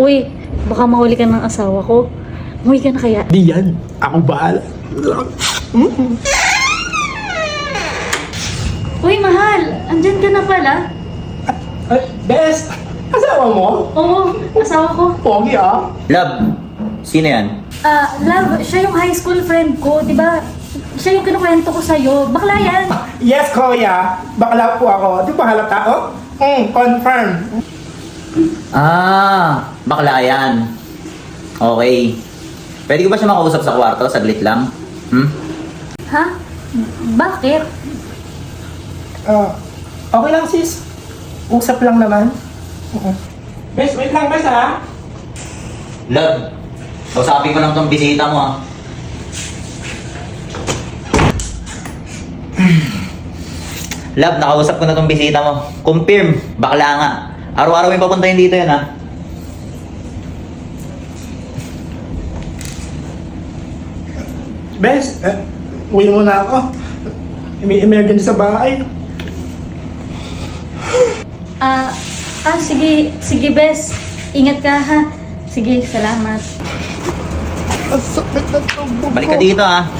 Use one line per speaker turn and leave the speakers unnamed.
Uy, baka mahuli ka ng asawa ko. Umuwi ka na kaya?
Di yan. Ako bahala.
Uy, mahal! Andyan ka na pala?
Best! Asawa mo?
Oo, asawa ko.
Pogi ah.
Love, sino yan?
Love, siya yung high school friend ko, di ba? Siya yung kinukwento ko sa'yo. Bakla yan!
Yes, kuya. Bakla po ako. Di ba halata? Oh? Confirm.
Bakla yan. Okay. Pwede ko ba siya makausap sa kwarto? Saglit lang.
Ha? Bakit?
Okay lang sis. Usap lang naman. Bes, wait lang bes ha.
Love, kausapin ko lang tong bisita mo ah. Love, nakausap ko na tong bisita mo. Confirm, bakla nga. Araw-araw yung papuntahin dito yan ha.
Bes, uwi muna ako. May emergency sa bahay.
Sige. Sige, Bes. Ingat ka, ha? Sige, salamat.
Ang sakit na to.
Balik ka dito ha.